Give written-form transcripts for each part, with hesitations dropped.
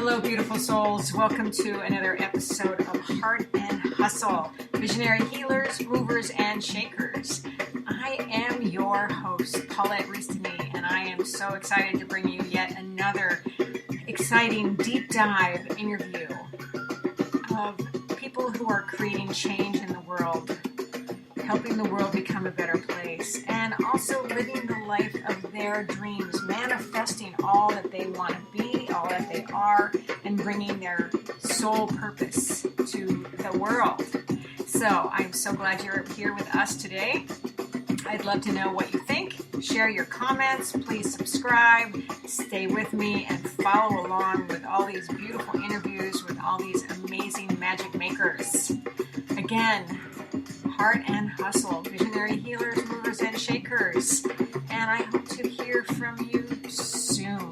Hello, beautiful souls. Welcome to another episode of Heart and Hustle, Visionary Healers, Movers, and Shakers. I am your host, Paulette Rees-Denis, and I am so excited to bring you yet another exciting deep dive interview of people who are creating change in the world, helping the world become a better place, and also living the life of their dreams, manifesting all that they want to be, all that they are, and bringing their soul purpose to the world. So I'm so glad you're here with us today. I'd love to know what you think. Share your comments. Please subscribe. Stay with me and follow along with all these beautiful interviews with all these amazing magic makers. Again, Heart and Hustle, Visionary Healers, Movers, and Shakers. And I hope to hear from you soon.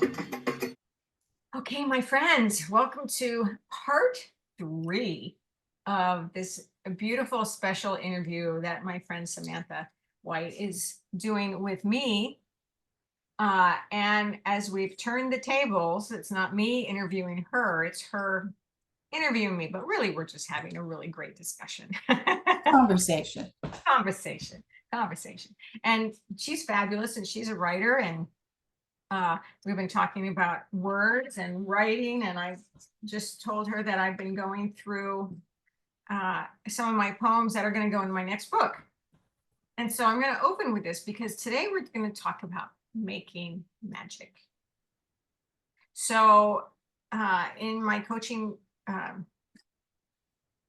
Okay, my friends, welcome to part 3 of this beautiful special interview that my friend Samantha White is doing with me. And as we've turned the tables, it's not me interviewing her, it's her interviewing me, but really we're just having a really great discussion. Conversation. And she's fabulous, and she's a writer, and we've been talking about words and writing, and I just told her that I've been going through some of my poems that are going to go in my next book. And so I'm going to open with this because today we're going to talk about making magic. So in my coaching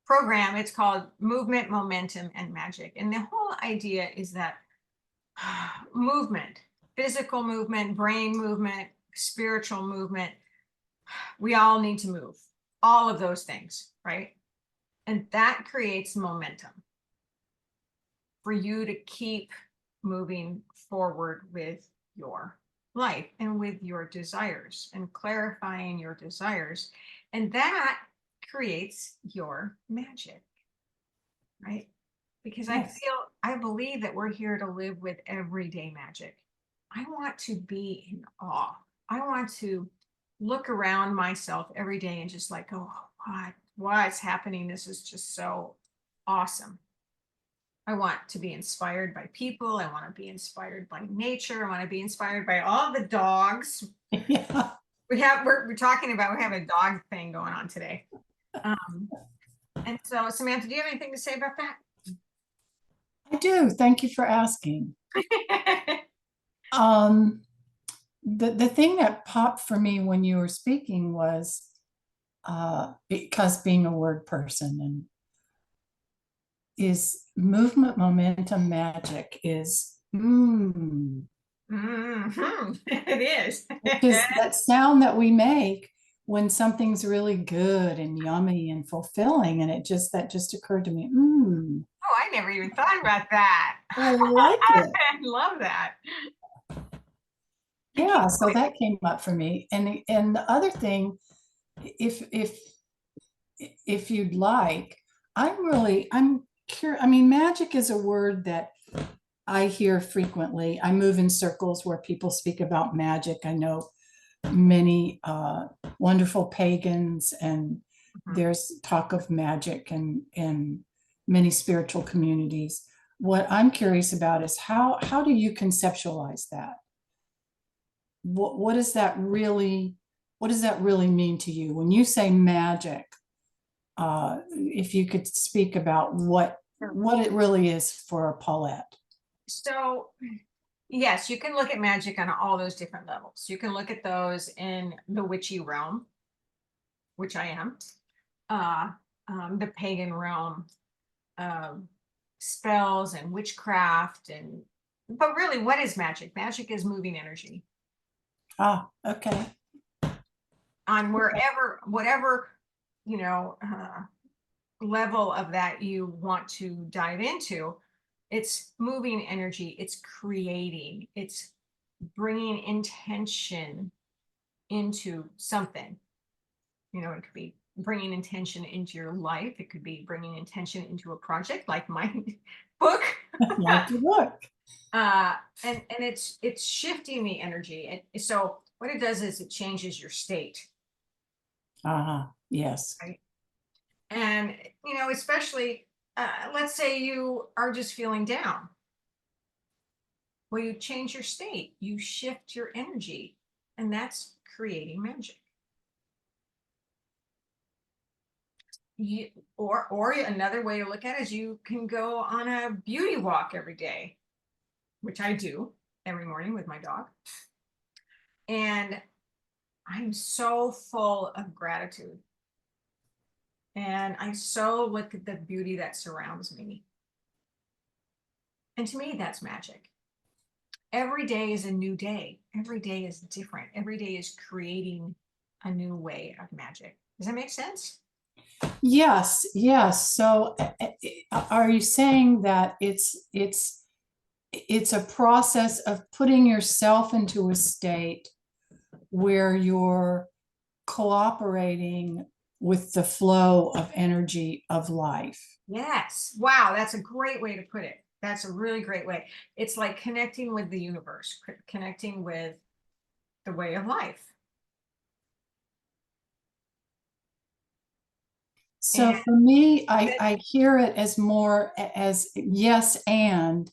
program, it's called Movement, Momentum, and Magic. And the whole idea is that movement, physical movement, brain movement, spiritual movement, we all need to move, all of those things, right? And that creates momentum for you to keep moving forward with your life and with your desires and clarifying your desires. And that creates your magic, right? Because yes. I believe that we're here to live with everyday magic. I want to be in awe. I want to look around myself every day and just like, oh, what's happening? This is just so awesome. I want to be inspired by people. I want to be inspired by nature. I want to be inspired by all the dogs. Yeah. We're talking about, we have a dog thing going on today. And so, Samantha, do you have anything to say about that? I do. Thank you for asking. The thing that popped for me when you were speaking was because being a word person and is movement, momentum, magic is it is. Because that sound that we make when something's really good and yummy and fulfilling, and that just occurred to me. Oh, I never even thought about that. I like it. I love that. Yeah, so that came up for me. And the other thing, if you'd like, I'm curious. I mean, magic is a word that I hear frequently. I move in circles where people speak about magic. I know many wonderful pagans, and there's talk of magic in many spiritual communities. What I'm curious about is how do you conceptualize that? What does that really mean to you when you say magic? If you could speak about what it really is for Paulette. So yes, you can look at magic on all those different levels. You can look at those in the witchy realm, which I am, the pagan realm, spells and witchcraft, but really, what is magic? Magic is moving energy. Okay. On whatever, level of that you want to dive into, it's moving energy, it's creating, it's bringing intention into something. It could be bringing intention into your life. It could be bringing intention into a project like my book. Like the book. And it's shifting the energy. And so what it does is it changes your state. Yes. right? And, especially, let's say you are just feeling down. Well, you change your state, you shift your energy, and that's creating magic. You, or another way to look at it is you can go on a beauty walk every day, which I do every morning with my dog. And I'm so full of gratitude. And I so look at the beauty that surrounds me. And to me, that's magic. Every day is a new day. Every day is different. Every day is creating a new way of magic. Does that make sense? Yes, yes. So are you saying that it's a process of putting yourself into a state where you're cooperating with the flow of energy of life? Yes. Wow, that's a great way to put it. That's a really great way. It's like connecting with the universe, connecting with the way of life. So And for me, I hear it as more as yes, and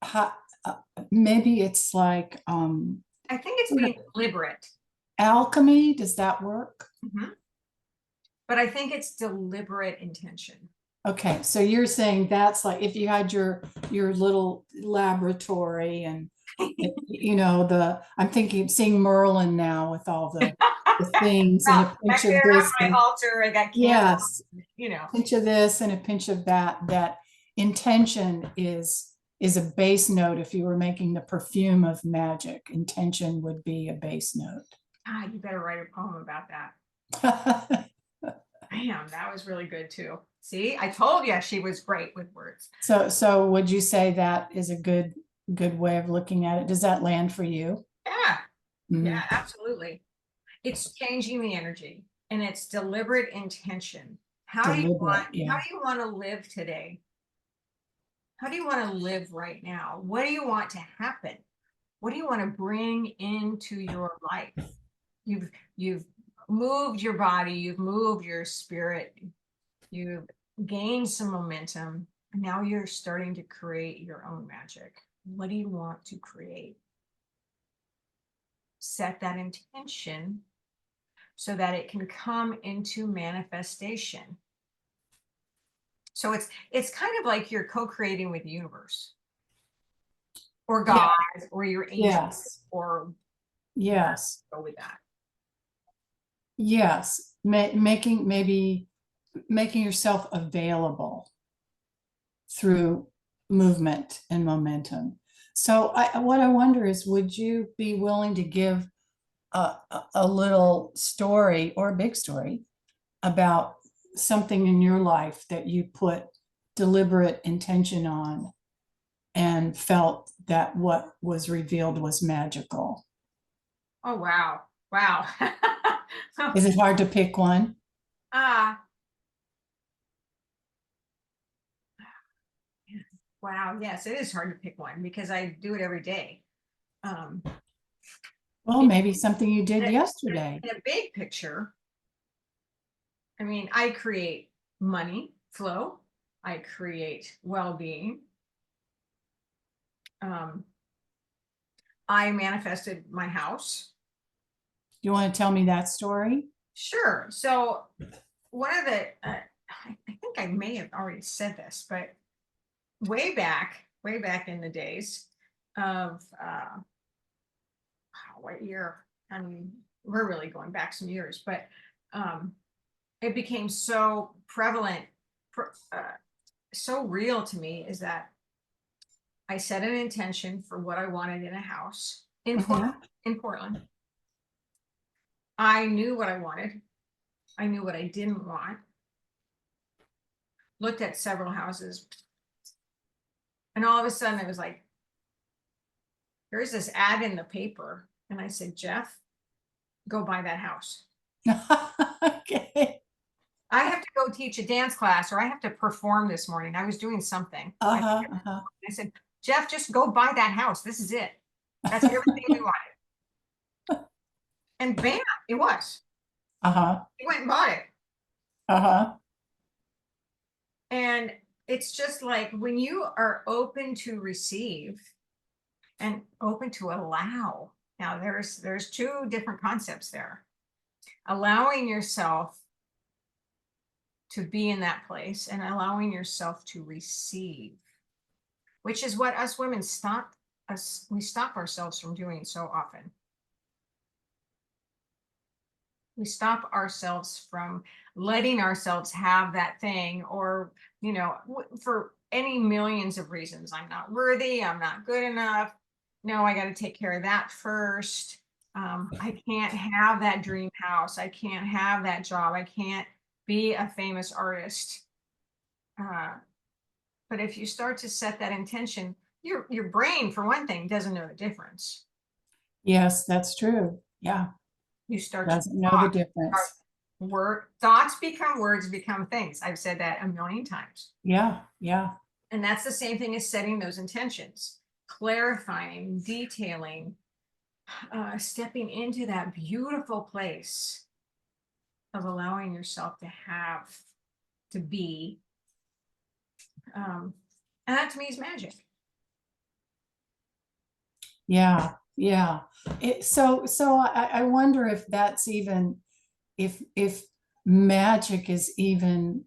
ha, maybe it's like I think it's sort of being deliberate. alchemy. Does that work? Mhm. But I think it's deliberate intention. Okay, so you're saying that's like if you had your little laboratory and I'm thinking seeing Merlin now with all the things and Well, a pinch back of there on this my and altar, I got candles, yes, you know. pinch of this and a pinch of that. That intention is a bass note. If you were making the perfume of magic, intention would be a bass note. Ah, you better write a poem about that. Damn, that was really good too. See, I told you she was great with words. So would you say that is a good way of looking at it? Does that land for you? Yeah, yeah, Mhm. absolutely. It's changing the energy and it's deliberate intention. Deliberate, How yeah. do you want to live today? How do you want to live right now? What do you want to happen? What do you want to bring into your life? You've moved your body, you've moved your spirit, you've gained some momentum, and now you're starting to create your own magic. What do you want to create? Set that intention so that it can come into manifestation. So it's kind of like you're co-creating with the universe or Yeah, God or your angel yes, or yes, go with that. yes. Maybe making yourself available through movement and momentum. So what I wonder is, would you be willing to give a little story or a big story about something in your life that you put deliberate intention on and felt that what was revealed was magical? Oh wow. Wow. Is it hard to pick one? Ah, wow. Yes, it is hard to pick one because I do it every day. Um, Well, in, maybe something you in did a, yesterday. in a big picture, I mean, I create money flow. I create well-being. Um, I manifested my house. You want to tell me that story? Sure. So one of the, I think I may have already said this, but way back in the days of what year? I mean, we're really going back some years, but um, it became so prevalent, so real to me is that I set an intention for what I wanted in a house in Portland. Mhm. In Portland, I knew what I wanted. I knew what I didn't want. Looked at several houses, and all of a sudden, it was like, "Here's this ad in the paper," and I said, "Jeff, go buy that house. Okay. I have to go teach a dance class, or I have to perform this morning." I was doing something. Uh-huh, uh-huh. I said, "Jeff, just go buy that house. This is it. That's everything we wanted." And bam, it was. Uh-huh. He went and bought it. Uh-huh. And it's just like when you are open to receive and open to allow. Now there's two different concepts there. Allowing yourself to be in that place and allowing yourself to receive, which is what us women we stop ourselves from doing so often. We stop ourselves from letting ourselves have that thing, or, for any millions of reasons. I'm not worthy. I'm not good enough. No, I got to take care of that first. I can't have that dream house. I can't have that job. I can't be a famous artist. But if you start to set that intention, your brain, for one thing, doesn't know the difference. Yes, that's true. Yeah. You start to Doesn't know the talk, start difference. thoughts become words, become things. I've said that a million times. Yeah. Yeah. And that's the same thing as setting those intentions, clarifying, detailing, stepping into that beautiful place of allowing yourself to have, to be. And that to me is magic. Yeah. Yeah. I wonder if that's even, if magic is even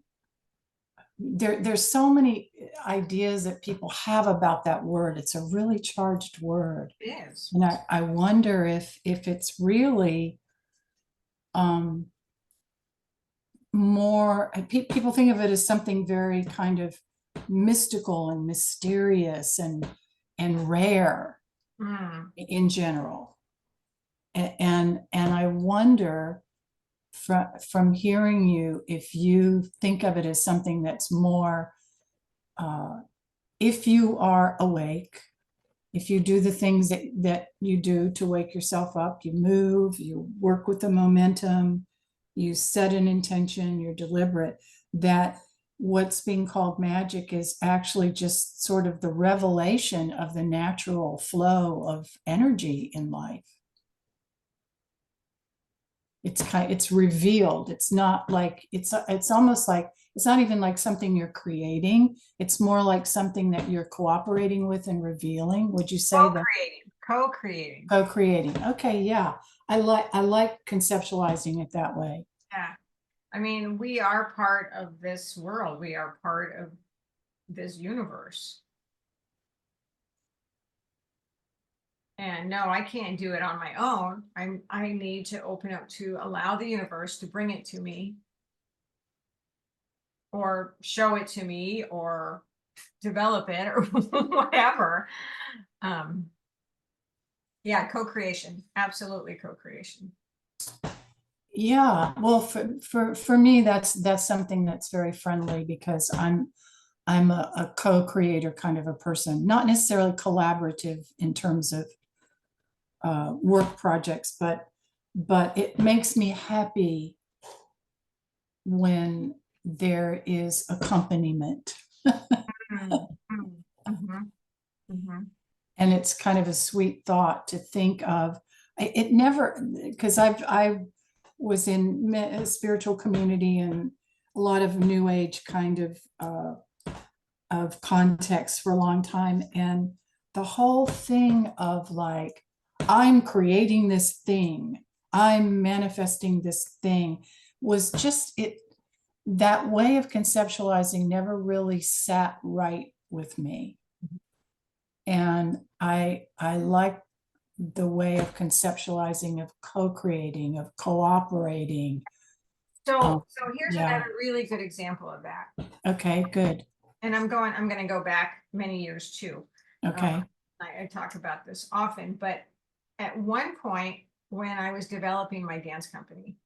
there's so many ideas that people have about that word. It's a really charged word. It is. And I wonder if it's really more, people think of it as something very kind of mystical and mysterious and rare in general. And I wonder from hearing you, if you think of it as something that's more, if you are awake, if you do the things that you do to wake yourself up, you move, you work with the momentum, you set an intention, you're deliberate, that what's being called magic is actually just sort of the revelation of the natural flow of energy in life. It's revealed. It's not like, it's almost like, it's not even like something you're creating. It's more like something that you're cooperating with and revealing. Would you say that? Co-creating. Co-creating. Okay, yeah. I like conceptualizing it that way. Yeah. I mean, we are part of this world. We are part of this universe. And no, I can't do it on my own. I need to open up to allow the universe to bring it to me, or show it to me, or develop it, or whatever. Yeah, co-creation. Absolutely co-creation. Yeah. Well, for me, that's something that's very friendly, because I'm a co-creator kind of a person, not necessarily collaborative in terms of work projects, but it makes me happy when there is accompaniment. And it's kind of a sweet thought to think of. It never, because I was in a spiritual community and a lot of new age kind of context for a long time, and the whole thing of like, I'm creating this thing, I'm manifesting this thing, was just it, that way of conceptualizing never really sat right with me. And I like the way of conceptualizing, of co-creating, of cooperating. So here's Yeah. another really good example of that. Okay, good. And I'm going to go back many years too. Okay. I talk about this often, but at one point when I was developing my dance company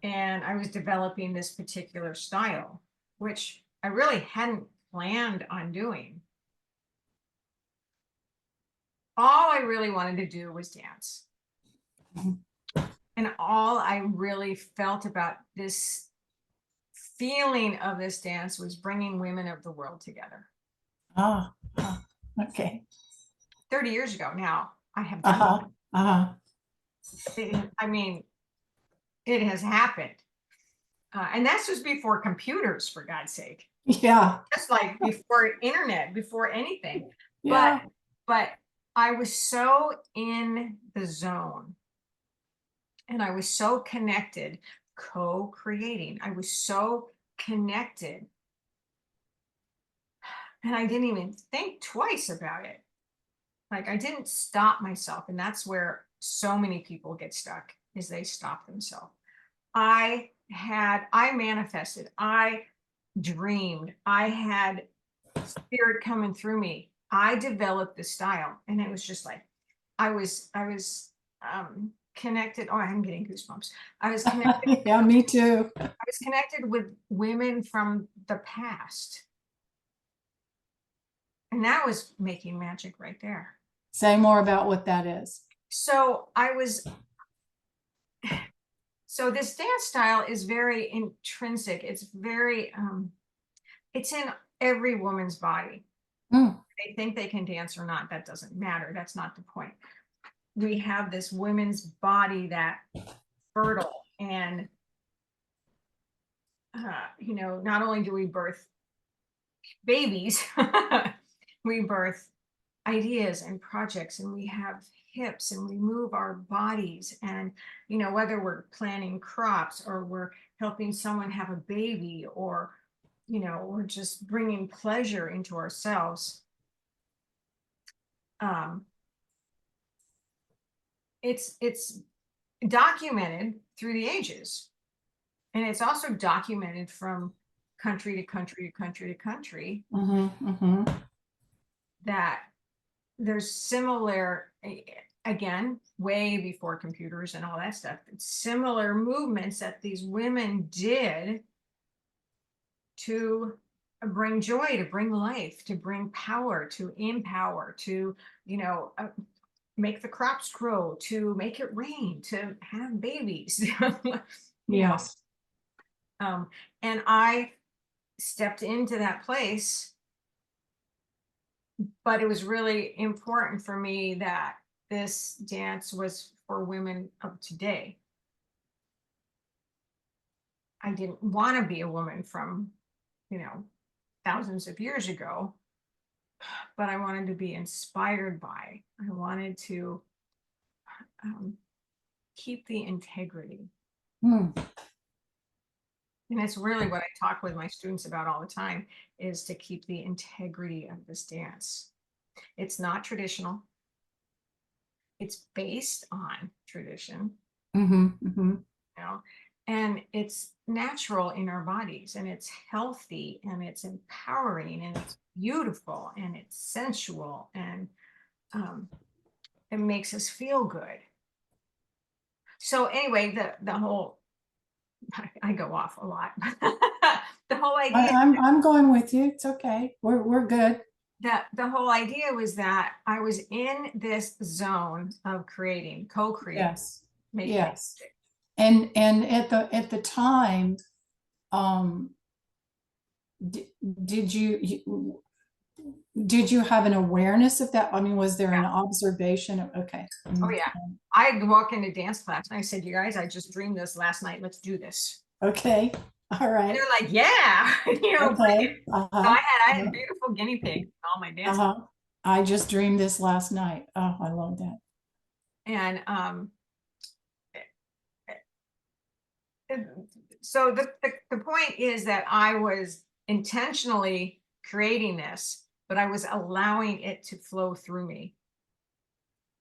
and I was developing this particular style, which I really hadn't planned on doing, all I really wanted to do was dance. And all I really felt about this feeling of this dance was bringing women of the world together. Okay. 30 years ago now, I have done I I mean, it has happened. And that's just before computers, for God's sake. Yeah. Just like before internet, before anything. Yeah. But I was so in the zone, and I was so connected, co-creating. I was so connected, and I didn't even think twice about it. Like, I didn't stop myself, and that's where so many people get stuck, is they stop themselves. I manifested, I dreamed, I had spirit coming through me. I developed the style, and it was just like I was connected. Oh, I'm getting goosebumps. I was connected. Yeah, me too. I was connected with women from the past, and that was making magic right there. Say more about what that is. So this dance style is very intrinsic. It's very it's in every woman's body. Mm. They think they can dance or not, that doesn't matter. That's not the point. We have this women's body that fertile, and not only do we birth babies, we birth ideas and projects, and we have hips, and we move our bodies, and whether we're planting crops, or we're helping someone have a baby, or we're just bringing pleasure into ourselves. It's documented through the ages, and it's also documented from country to country to country to country, that there's similar, again, way before computers and all that stuff, similar movements that these women did to bring joy, to bring life, to bring power, to empower, to make the crops grow, to make it rain, to have babies. Yes. And I stepped into that place, but it was really important for me that this dance was for women of today. I didn't want to be a woman from, thousands of years ago, but I wanted to be inspired by, I wanted to keep the integrity. Mm. And it's really what I talk with my students about all the time, is to keep the integrity of this dance. It's not traditional. It's based on tradition, and it's natural in our bodies, and it's healthy, and it's empowering, and it's beautiful, and it's sensual, and it makes us feel good. So anyway, the whole, I go off a lot. The whole idea, I'm going with you. It's okay. We're good. The whole idea was that I was in this zone of creating, co-creating, Yes. making Yes. music. And at the time, did you have an awareness of that? I mean, was there an observation of, okay. Oh yeah. I'd walk into dance class and I said, "You guys, I just dreamed this last night. Let's do this." Okay. All And right. they're like, "Yeah." Okay. So I had beautiful guinea pigs in all my dances. I just dreamed this last night. Oh, I love that. And so the point is that I was intentionally creating this, but I was allowing it to flow through me.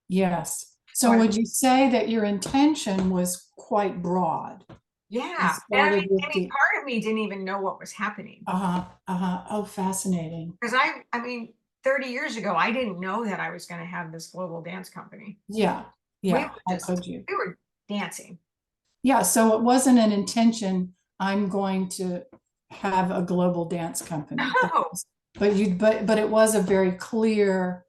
Yes. So would you say that your intention was quite broad? Yeah. And I mean, part of me didn't even know what was happening. Oh, fascinating. Because I mean, 30 years ago, I didn't know that I was going to have this global dance company. Yeah. Yeah. We were dancing. Yeah. So it wasn't an intention, I'm going to have a global dance company. No. But it was a very clear,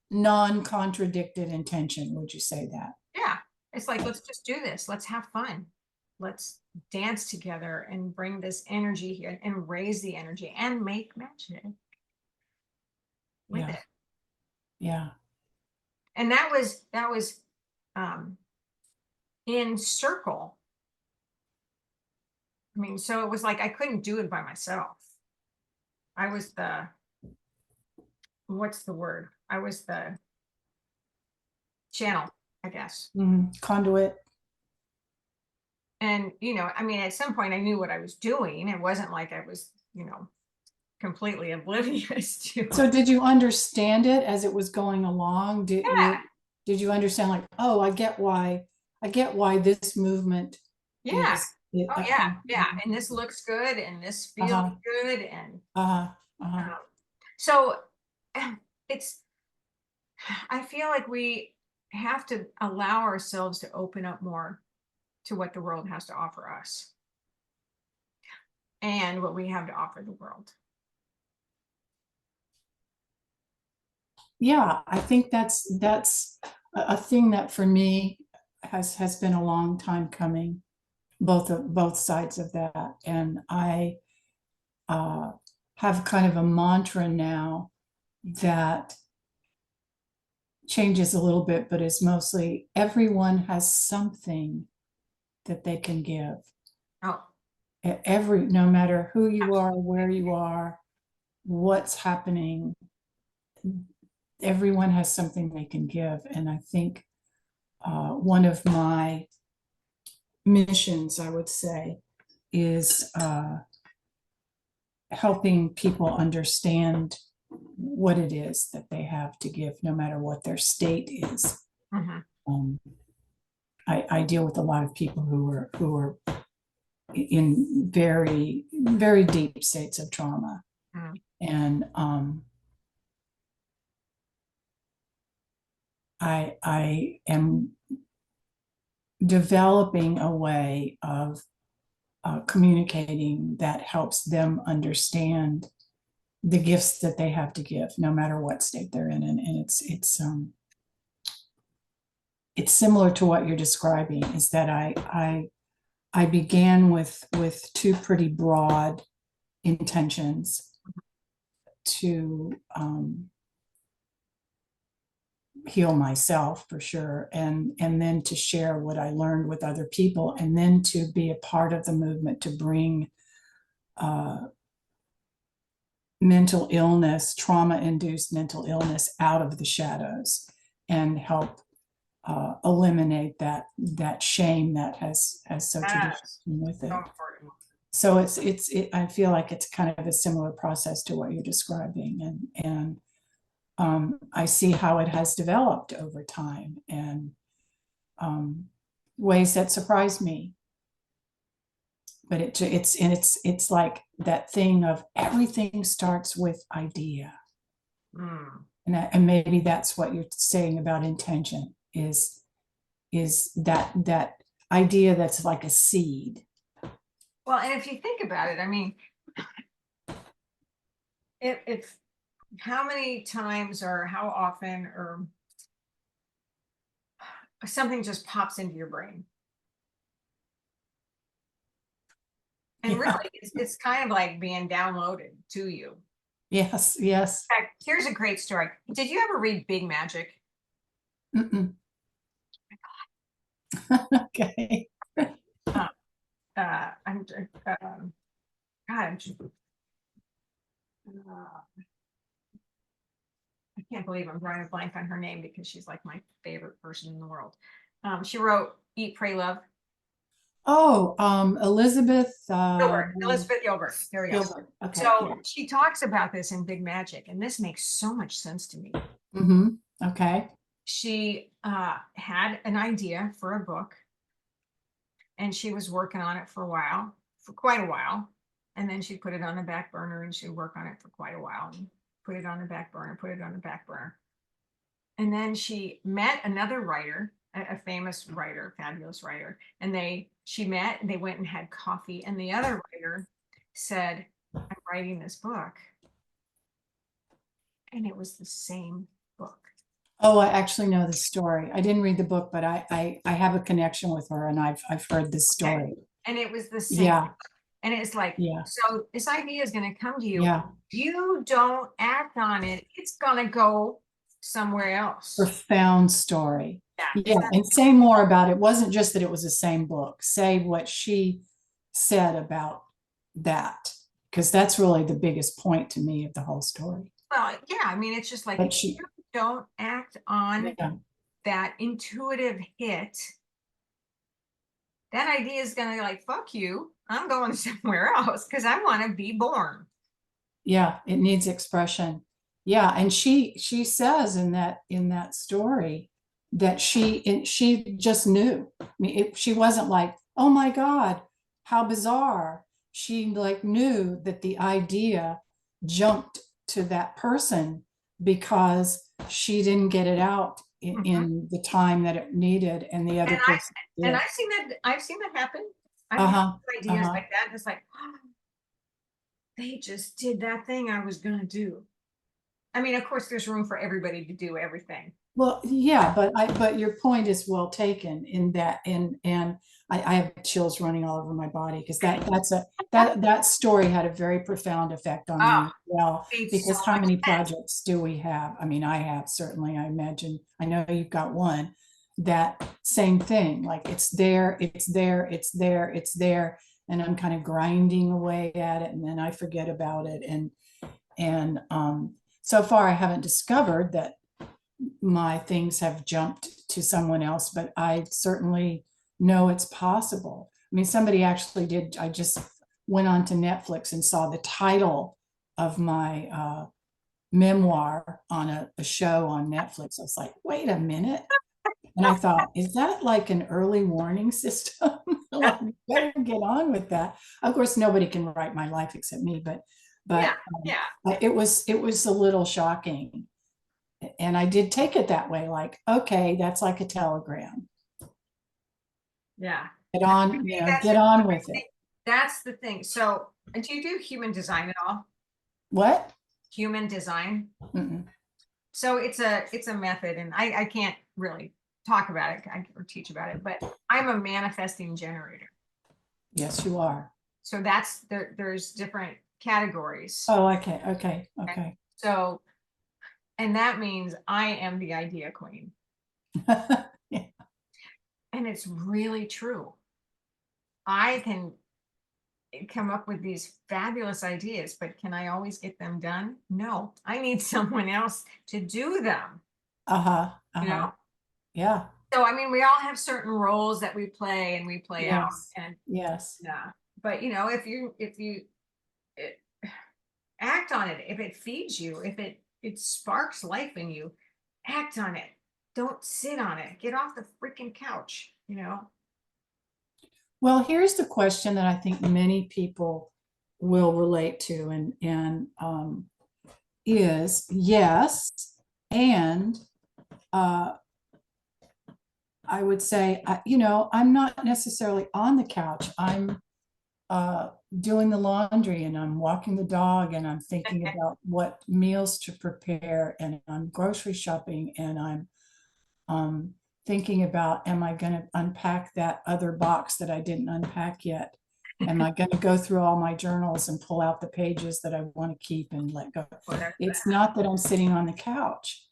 non-contradicted intention. Would you say that? Yeah. It's like, let's just do this. Let's have fun. Let's dance together and bring this energy here and raise the energy and make magic with it. Yeah. And that was in circle I mean, so it was like I couldn't do it by myself. I was the, what's the word? I was the channel, I guess. Conduit. And, I mean, at some point I knew what I was doing. It wasn't like I was, completely oblivious to So it. did you understand it as it was going along? Yeah, Did you understand, like, oh, I get why this movement yeah. is Oh, yeah, okay. yeah. And this looks good and this feels Uh-huh. good. And Uh-huh. Uh-huh. um, so it's, I feel like we have to allow ourselves to open up more to what the world has to offer us and what we have to offer the world. Yeah, I think that's a thing that for me has been a long time coming, both sides of that. And I uh, have kind of a mantra now that changes a little bit, but is mostly everyone has something that they can give. Oh, No matter who you are, absolutely. where you are, what's happening, everyone has something they can give. And I think one of my missions, I would say, is helping people understand what it is that they have to give, no matter what their state is. Mhm. Um, I deal with a lot of people who are in very, very deep states of trauma. Mm. And I am developing a way of communicating that helps them understand the gifts that they have to give, no matter what state they're in. And it's similar to what you're describing. Is that I began with two pretty broad intentions to heal myself for sure, and then to share what I learned with other people, and then to be a part of the movement to bring uh, mental illness, trauma-induced mental illness out of the shadows and help eliminate that shame that has so traditionally That's with so it. important. So I feel like it's kind of a similar process to what you're describing, and I see how it has developed over time, and ways that surprise me. But it's like that thing of everything starts with idea, Mm. and maybe that's what you're saying about intention is that idea that's like a seed. Well, and if you think about it, I mean, if how many times or how often or something just pops into your brain. And Yeah. really, it's kind of like being downloaded to you. Yes. Yes. In fact, here's a great story. Did you ever read Big Magic? Mm-mm. Okay. Uh, I'm God, I can't believe I'm drawing a blank on her name because she's like my favorite person in the world. She wrote Eat, Pray, Love. Oh, Elizabeth Gilbert, Elizabeth Gilbert. There we go. Gilbert. Okay. So Yeah. she talks about this in Big Magic, and this makes so much sense to me. Mm-hmm. Okay. She had an idea for a book, and she was working on it for a while, for quite a while. And then she put it on the back burner and she'd work on it for quite a while and put it on the back burner, put it on the back burner. And then she met another writer, a famous writer, fabulous writer. And she met, they went and had coffee. And the other writer said, I'm writing this book. And it was the same book. Oh, I actually know the story. I didn't read the book, but I have a connection with her, and I've heard this Okay. story. And it was the same. Yeah. And it's like, Yeah. so this idea is going to come to you. Yeah. You don't act on it, it's going to go somewhere else. Profound story. Yeah. Yeah. Isn't that? And say more about it. It wasn't just that it was the same book. Say what she said about that, because that's really the biggest point to me of the whole story. Well, yeah, I mean, it's just like But if she, you don't act on yeah, that intuitive hit, that idea is gonna like, fuck you. I'm going somewhere else because I want to be born. yeah, it needs expression. Yeah, and she says in that story that she just knew. I mean, she wasn't like, oh my God, how bizarre. She like knew that the idea jumped to that person because she didn't get it out Mhm. in the time that it needed, and the other And I person and did. I've seen that happen. I've had Uh-huh. ideas Uh-huh. like that. And it's like, they just did that thing I was gonna do. I mean, of course, there's room for everybody to do everything. Well, yeah, but your point is well taken in that, and I have chills running all over my body because that story had a very profound effect on me Oh, as well. made so Because how much many sense. projects do we have? I mean, I have certainly, I imagine, I know you've got one, that same thing, like it's there, it's there, it's there, it's there, and I'm kind of grinding away at it, and then I forget about it, and so far I haven't discovered that my things have jumped to someone else, but I certainly know it's possible. I mean, somebody actually did. I just went on to Netflix and saw the title of my memoir on a show on Netflix. I was like, wait a minute. And I thought, is that like an early warning system? Like, better get on with that. Of course, nobody can write my life except me, but Yeah, but yeah, it was a little shocking, and I did take it that way, like, okay, that's like a telegram. yeah. Get No, on, that's get on with it. that's the thing. So, and do you do human design at all? What? Human design. Mm-mm. So it's a method, and I can't really talk about it or teach about it, but I'm a manifesting generator. Yes, you are. So that's there's different categories. Oh, okay, okay, Okay? okay. So, and that means I am the idea queen. Yeah. And it's really true. I can come up with these fabulous ideas, but can I always get them done? No, I need someone else to do them, Uh-huh, you uh-huh. know? Yeah. So, I mean, we all have certain roles that we play and we play out. Yes. And Yes. yeah, but if you eh, act on it, if it feeds you, if it sparks life in you, act on it. Don't sit on it. Get off the freaking couch, you know? Well, here's the question that I think many people will relate to, and is yes, and uh, I would say, I'm not necessarily on the couch. I'm uh, doing the laundry, and I'm walking the dog, and I'm thinking about what meals to prepare, and I'm grocery shopping, and I'm um, thinking about, am I going to unpack that other box that I didn't unpack yet? Am I going to go through all my journals and pull out the pages that I want to keep and let go? Whatever. It's not that I'm sitting on the couch.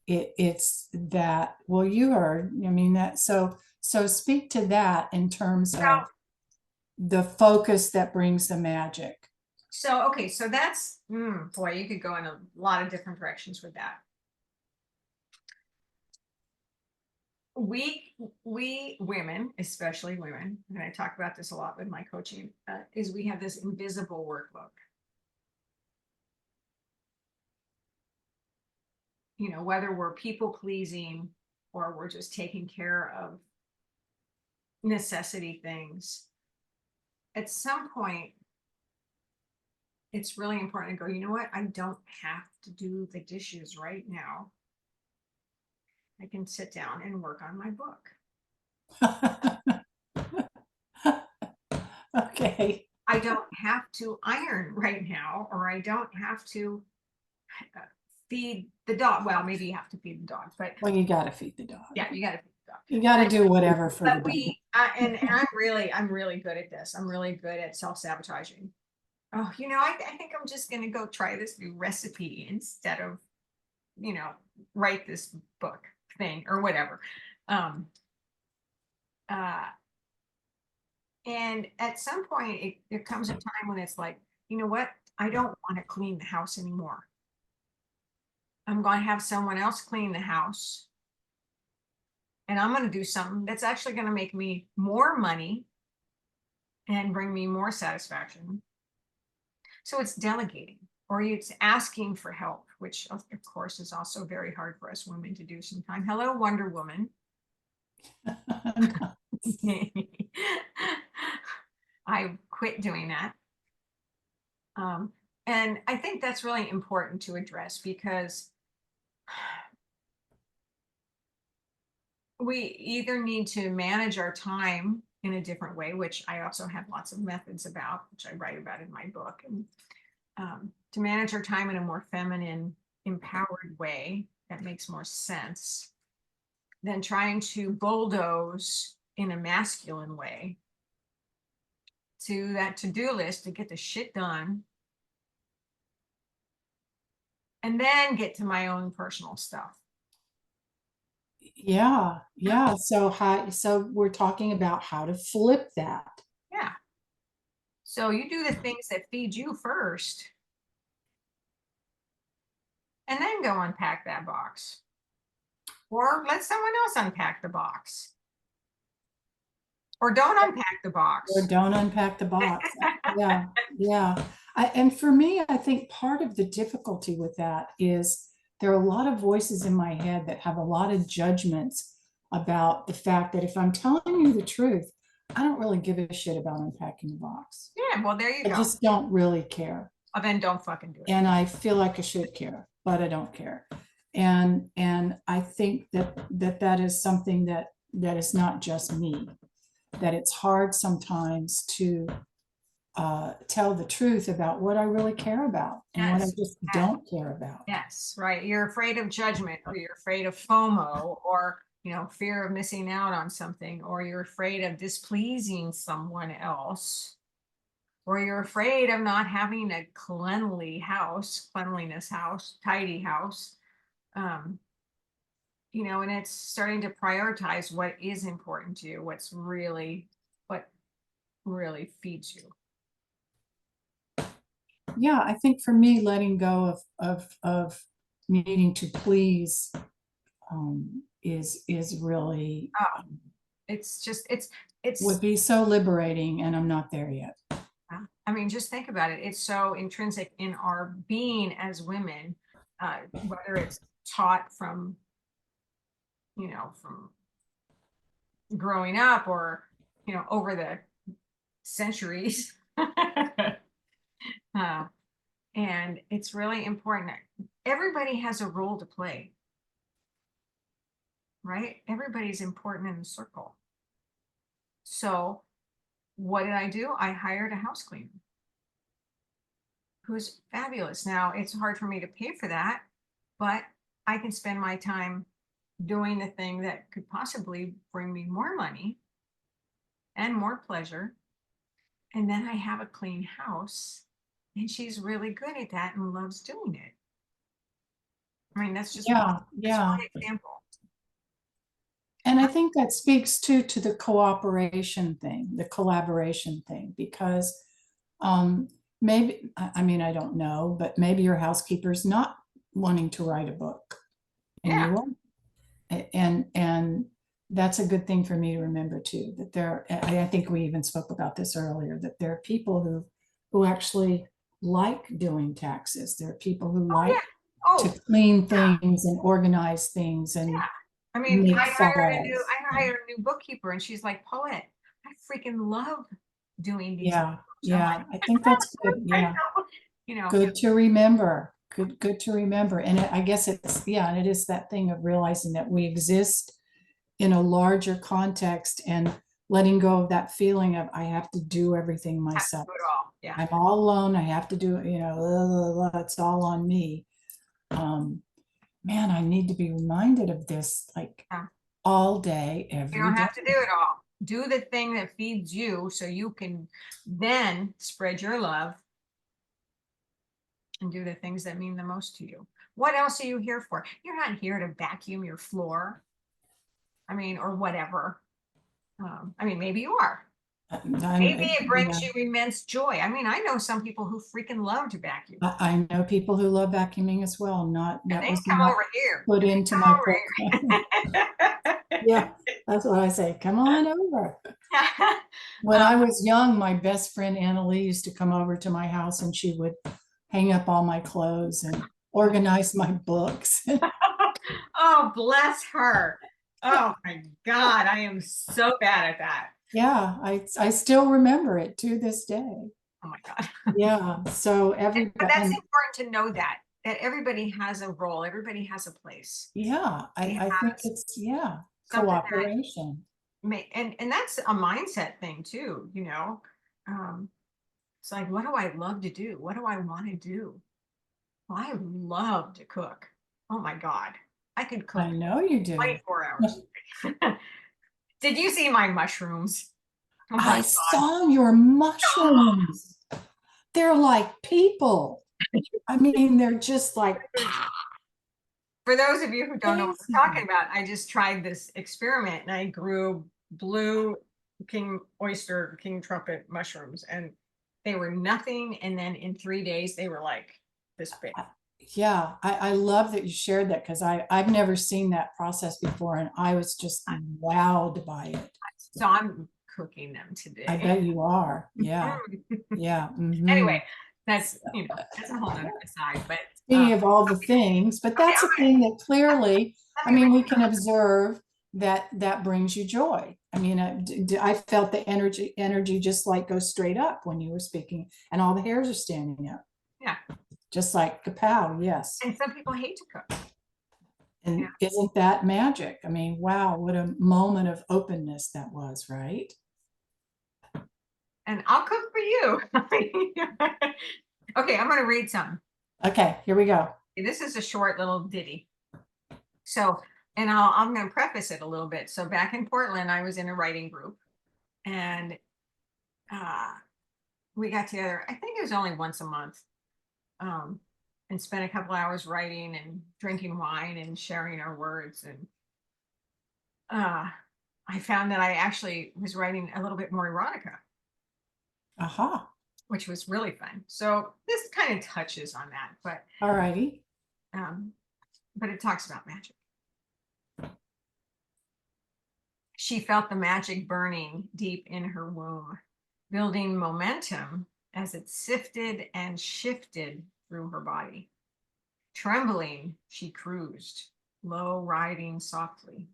It's that, well, you heard, I mean, that, so speak to that in terms of the focus that brings the magic. So, okay, so that's, boy, you could go in a lot of different directions with that. We women, especially women, and I talk about this a lot with my coaching, is we have this invisible workbook. You know, whether we're people pleasing or we're just taking care of necessity things, at some point, it's really important to go, you know what? I don't have to do the dishes right now. I can sit down and work on my book. Okay. I don't have to iron right now, or I don't have to uh, feed the dog. Well, maybe you have to feed the dog, but Well, you got to feed the dog. yeah, you got to feed the dog. You got to do whatever for the But dog. and I'm really good at this. I'm really good at self-sabotaging. Oh, I think I'm just gonna go try this new recipe instead of, you know, write this book thing or whatever. Um, uh, And at some point, there comes a time when it's like, you know what? I don't want to clean the house anymore. I'm going to have someone else clean the house. And I'm going to do something that's actually going to make me more money and bring me more satisfaction. So it's delegating, or it's asking for help, which of course is also very hard for us women to do sometimes. Hello, Wonder Woman. I quit doing that. And I think that's really important to address because we either need to manage our time in a different way, which I also have lots of methods about, which I write about in my book, and to manage our time in a more feminine, empowered way that makes more sense than trying to bulldoze in a masculine way to that to-do list to get the shit done and then get to my own personal stuff. Yeah, yeah. So we're talking about how to flip that. Yeah. So you do the things that feed you first and then go unpack that box. Or let someone else unpack the box. Or don't unpack the box. Or don't unpack the box. Yeah, yeah. And for me, I think part of the difficulty with that is there are a lot of voices in my head that have a lot of judgments about the fact that if I'm telling you the truth, I don't really give a shit about unpacking the box. Yeah, well, there you I go. just don't really care. Well, then don't fucking do it. And I feel like I should care, but I don't care. And I think that is something that is not just me, that it's hard sometimes to tell the truth about what I really care about and what I Yes. just don't care about. Yes, right. You're afraid of judgment, or you're afraid of FOMO, or fear of missing out on something, or you're afraid of displeasing someone else, or you're afraid of not having a cleanliness house, tidy house. Um, and it's starting to prioritize what is important to you, what really feeds you. Yeah, I think for me, letting go of needing to please is really It's just it's would be so liberating, and I'm not there yet. I mean, just think about it. It's so intrinsic in our being as women, whether it's taught from growing up or, over the centuries. And it's really important. Everybody has a role to play, right? Everybody's important in the circle. So what did I do? I hired a house cleaner who's fabulous. Now, it's hard for me to pay for that, but I can spend my time doing the thing that could possibly bring me more money and more pleasure. And then I have a clean house, and she's really good at that and loves doing it. I mean, that's just Yeah, one example. And I think that speaks to the cooperation thing, the collaboration thing, because maybe, I mean, I don't know, but maybe your housekeeper's not wanting to write a book and Yeah. you want, and that's a good thing for me to remember too, that I think we even spoke about this earlier, that there are people who actually like doing taxes. There are people who like to clean things and organize things and I mean, make I hired files. a new bookkeeper, and she's like, Paulette, I freaking love doing these. Yeah, books." I'm yeah, I think that's good. I Yeah, know, good to remember. Good to remember. And I guess and it is that thing of realizing that we exist in a larger context and letting go of that feeling of I have to do everything myself. do it all. Yeah. I'm all alone. I have to do it, it's all on me. Man, I need to be reminded of this like Yeah. all day, every You don't day. have to do it all. Do the thing that feeds you so you can then spread your love and do the things that mean the most to you. What else are you here for? You're not here to vacuum your floor. I mean, or whatever. I mean, maybe you are. Maybe it brings Yeah, you immense joy. I mean, I know some people who freaking love to vacuum, I know people who love vacuuming as well. Not, and that they was come not over here. put And they into come my program. over Yeah, that's what I say. Come on over. here. When I was young, my best friend Anna Lee used to come over to my house and she would hang up all my clothes and organize my books. Oh, bless her. Oh my God, I am so bad at that. Yeah, I still remember it to this day. Oh my God. Yeah, so But everybody, that's and important to know that everybody has a role, everybody has a place. yeah, Everybody I think has it's, yeah, something that cooperation. may, and that's a mindset thing too, you know. Um, it's like, what do I love to do? What do I want to do? Well, I love to cook. Oh my God. I could I cook know you do. 24 hours. Did you see my mushrooms? Oh my I God. saw your mushrooms. They're like people. I mean, they're just like For those of you who don't know what we're talking crazy. about, I just tried this experiment and I grew blue king oyster, king trumpet mushrooms, and they were nothing. And then in 3 days, they were like this big. Yeah, I love that you shared that because I've never seen that process before and I was just wowed by it. So I'm cooking them I today. bet you are. Yeah, yeah. Anyway, Mhm. that's a whole nother aside. But Speaking of all the things, but okay, that's a thing that clearly, let I me mean, we read. can observe that that brings you joy. I mean, I felt the energy just like go straight up when you were speaking, and all the hairs are standing up, Yeah, just like kapow, yes. and some people hate to cook. Yeah, And isn't that magic? I mean, wow, what a moment of openness that was, right? and I'll cook for you. Okay, I'm going to read some. Okay, here we go. This is a short little ditty. So, and I'm going to preface it a little bit. So back in Portland, I was in a writing group, and uh, we got together. I think it was only once a month, um, and spent a couple hours writing and drinking wine and sharing our words. And uh, I found that I actually was writing a little bit more erotica, Aha. which was really fun. So this kind of touches on that, All righty. um, but it talks about magic. She felt the magic burning deep in her womb, building momentum as it sifted and shifted through her body. Trembling, she cruised, low riding softly,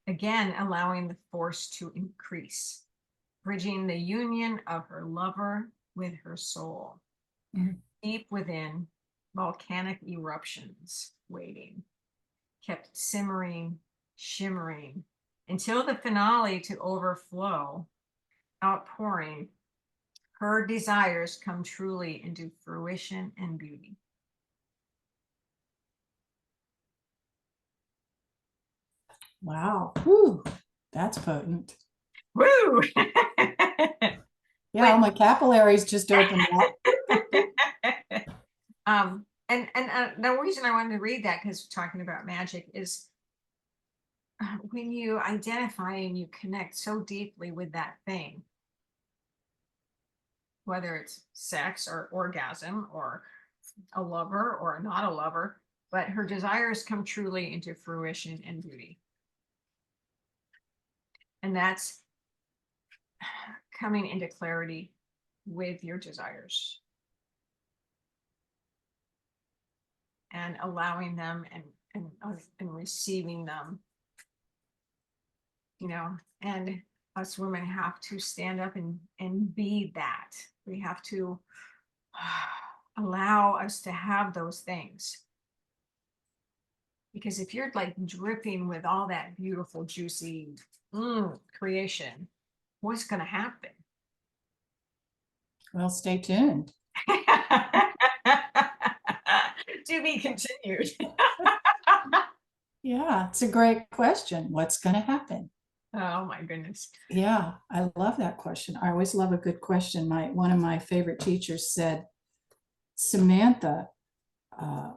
again allowing the force to increase, bridging the union of her lover with her soul. Mm. Deep within, volcanic eruptions waiting, kept simmering, shimmering, until the finale to overflow, outpouring, her desires come truly into fruition and beauty. Wow. Whew. That's potent. Woo! Yeah, all Wait. my capillaries just opened up. And the reason I wanted to read that, because talking about magic, is when you identify and you connect so deeply with that thing, whether it's sex or orgasm or a lover or not a lover, but her desires come truly into fruition and beauty. And that's coming into clarity with your desires and allowing them and receiving them, you know, and us women have to stand up and be that. We have to allow us to have those things. Because if you're like dripping with all that beautiful, juicy creation, what's going to happen? Well, stay tuned. To be continued. Yeah, it's a great question. What's going to happen? Oh my goodness. Yeah, I love that question. I always love a good question. One of my favorite teachers said, Samantha, uh,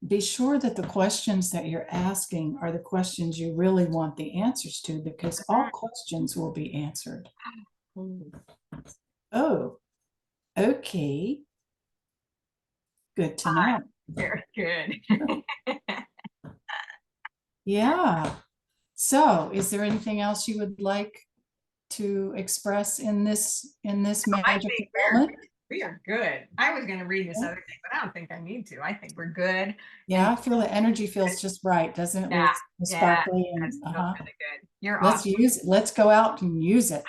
be sure that the questions that you're asking are the questions you really want the answers to, because all questions will be answered. Ooh, Oh, okay. Good to know. very good. Yeah. So is there anything else you would like to express in this I magical think moment? we are good. I was going to read this Yeah. other thing, but I don't think I need to. I think we're good. And Yeah, I feel the energy feels just right, doesn't it? Where yeah, it's yeah, sparkly and that feels really good. You're let's awesome. use it. Let's go out and use it.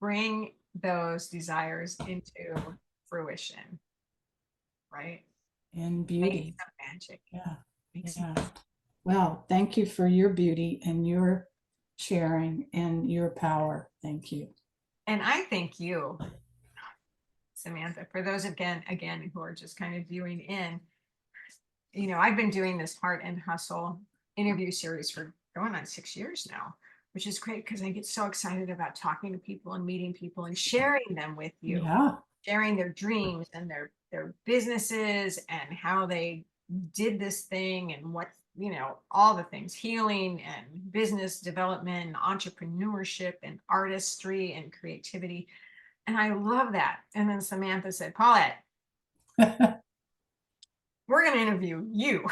Bring those desires into fruition, right? In Make beauty. some magic. Yeah. Make some. Yeah. Well, thank you for your beauty and your sharing and your power. Thank you. And I thank you, Samantha, for those again who are just kind of viewing in. I've been doing this Heart and Hustle interview series for going on 6 years now, which is great because I get so excited about talking to people and meeting people and sharing them with you, Yeah. sharing their dreams and their businesses and how they did this thing and what, all the things, healing and business development, and entrepreneurship and artistry and creativity. And I love that. And then Samantha said, Paulette, we're going to interview you.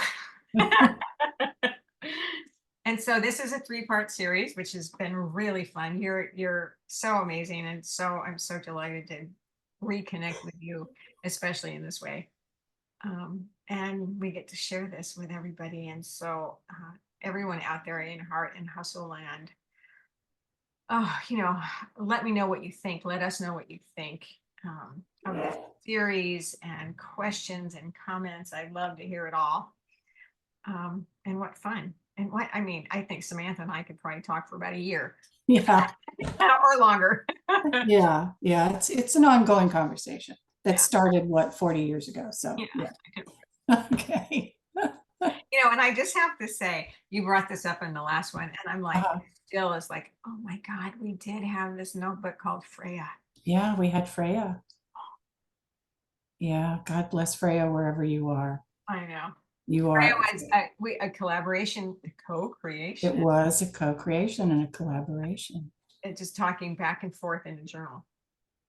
And so this is a three-part series, which has been really fun. You're so amazing, and so I'm so delighted to reconnect with you, especially in this way. And we get to share this with everybody. And so everyone out there in Heart and Hustle Land, oh, let me know what you think. Let us know what you think of this series and questions and comments. I'd love to hear it all. And what fun. And what I mean, I think Samantha and I could probably talk for about a year Yeah. or longer. Yeah. Yeah. It's an ongoing conversation that Yeah. started 40 years ago. So Yeah. yeah. Okay. And I just have to say, you brought this up in the last one, and I'm like, Uh, still is like, oh my God, we did have this notebook called Freya. yeah, we had Freya. Yeah. God bless Freya wherever you are. I know. You Freya are. was a collaboration, a It co-creation, was a co-creation and a collaboration. and just talking back and forth in a journal.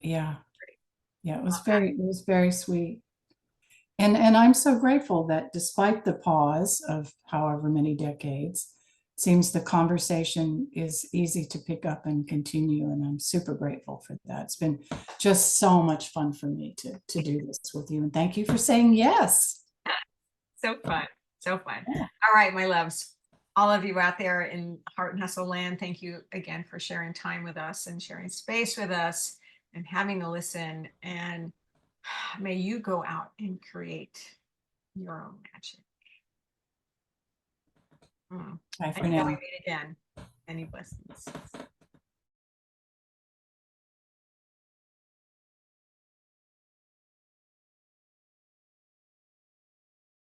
Yeah. Yeah. It was very sweet. And I'm so grateful that despite the pause of however many decades, it seems the conversation is easy to pick up and continue. And I'm super grateful for that. It's been just so much fun for me to do this with you. And thank you for saying yes. So fun. So fun. Yeah. All right, my loves. All of you out there in Heart and Hustle Land, thank you again for sharing time with us and sharing space with us and having to listen. And may you go out and create your own magic. Bye for Until we now. meet again, any blessings.